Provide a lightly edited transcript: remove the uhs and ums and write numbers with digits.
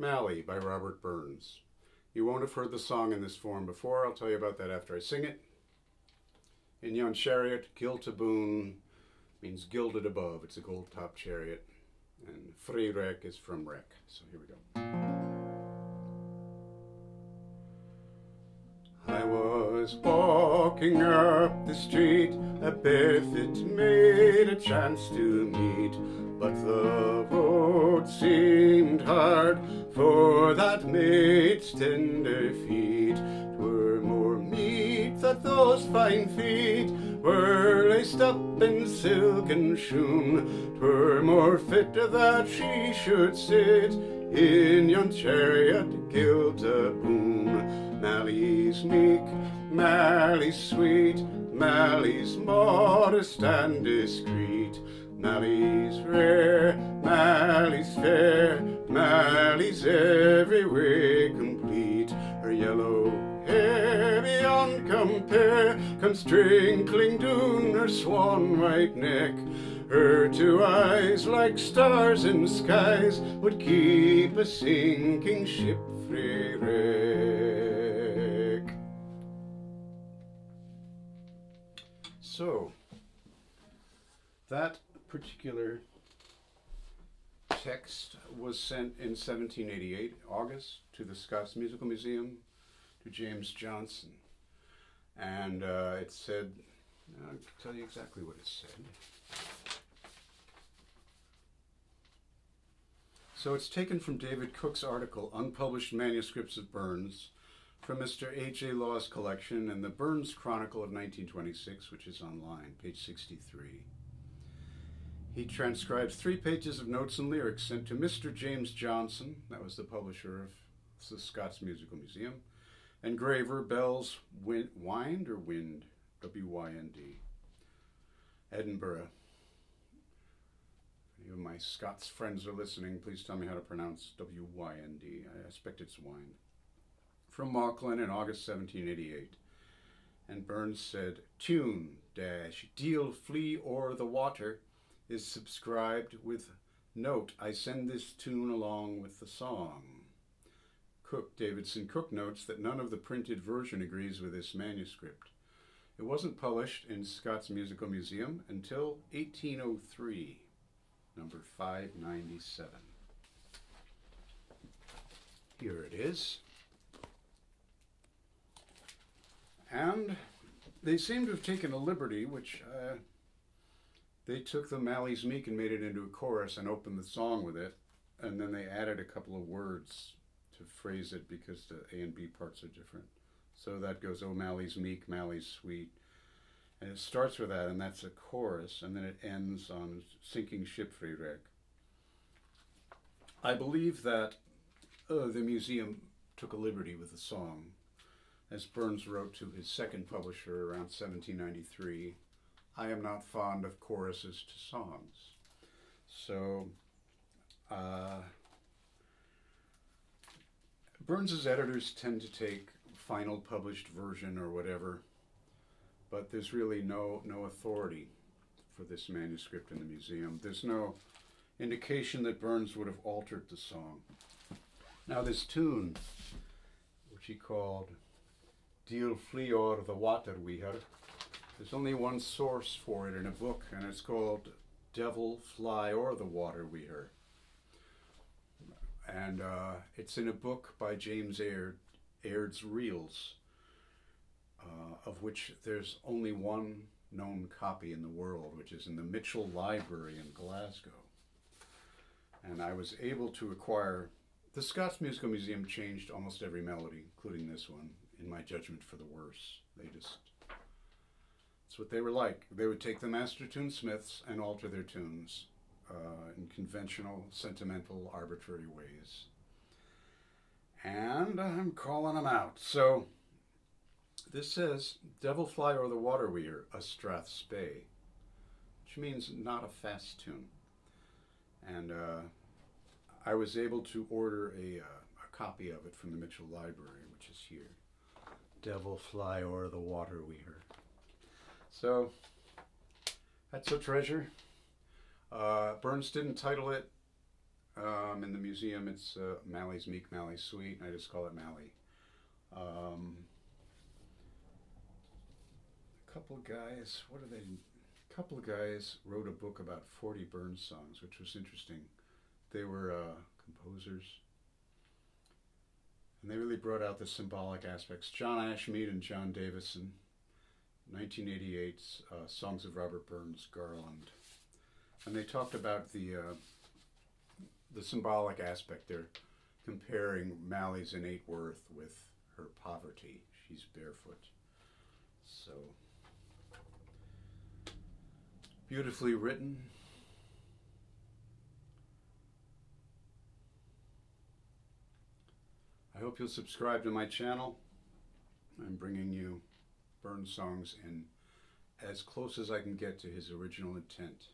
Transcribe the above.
Mally by Robert Burns. You won't have heard the song in this form before. I'll tell you about that after I sing it. In yon chariot, gilt aboon means gilded above. It's a gold-topped chariot. And frae is from wreck. So here we go. I was walking up the street, a barefit maid a chance to meet, but the road seemed hard for that maid's tender feet. 'Twere more meet that those fine feet were laced up in silken shoon. 'Twere more fit that she should sit in yon chariot gilt aboon. Mally's meek, Mally's sweet, Mally's modest and discreet. Mally's rare, Mally's fair, Mally's every way complete. Her yellow hair beyond compare comes trinkling doon her swan-white neck. Her two eyes like stars in skies would keep a sinking ship frae wreck. So, that particular text was sent in 1788, August, to the Scots Musical Museum, to James Johnson. And it said, I'll tell you exactly what it said. So it's taken from David Cook's article, Unpublished Manuscripts of Burns, from Mr. H.A. Law's collection and the Burns Chronicle of 1926, which is online, page 63. He transcribes 3 pages of notes and lyrics sent to Mr. James Johnson, that was the publisher of the Scots Musical Museum, and graver Bell's Wind or Wind, W-Y-N-D, Edinburgh. If any of my Scots friends are listening, please tell me how to pronounce W-Y-N-D. I expect it's Wind. From Mauchline in August 1788. And Burns said, tune dash Deil flee o'er the water is subscribed with note, I send this tune along with the song. Davidson Cook notes that none of the printed version agrees with this manuscript. It wasn't published in Scots Musical Museum until 1803, number 597. Here it is. And they seem to have taken a liberty, which they took the Mally's Meek and made it into a chorus and opened the song with it, and then they added a couple of words to phrase it because the A and B parts are different. So that goes, oh, Mally's meek, Mally's sweet. And it starts with that, and that's a chorus, and then it ends on sinking ship frae wreck. I believe that the museum took a liberty with the song. As Burns wrote to his second publisher around 1793, I am not fond of choruses to songs. So, Burns's editors tend to take final published version or whatever, but there's really no authority for this manuscript in the museum. There's no indication that Burns would have altered the song. Now this tune, which he called Deil flee o'er the water we hear, there's only one source for it in a book, and it's called Devil Fly O'er the Water We Hear. And it's in a book by James Aird, Aird's Reels, of which there's only one known copy in the world, which is in the Mitchell Library in Glasgow. And I was able to acquire, the Scots Musical Museum changed almost every melody, including this one, in my judgment for the worse. That's what they were like. They would take the master tunesmiths and alter their tunes in conventional, sentimental, arbitrary ways. And I'm calling them out. So this says, Devil Fly O'er the Water We Hear, a strathspey, which means not a fast tune. And I was able to order a copy of it from the Mitchell Library, which is here. Devil Fly O'er the Water We Hear. So that's a treasure. Burns didn't title it In the museum, it's Mally's Meek, Mally's Sweet, and I just call it Mally. A couple of guys, A couple of guys wrote a book about 40 Burns songs, which was interesting. They were composers, and they really brought out the symbolic aspects. John Ashmead and John Davison, 1988's Songs of Robert Burns, Garland. And they talked about the symbolic aspect. They're comparing Mally's innate worth with her poverty. She's barefoot. So, beautifully written. I hope you'll subscribe to my channel. I'm bringing you Burns songs in as close as I can get to his original intent.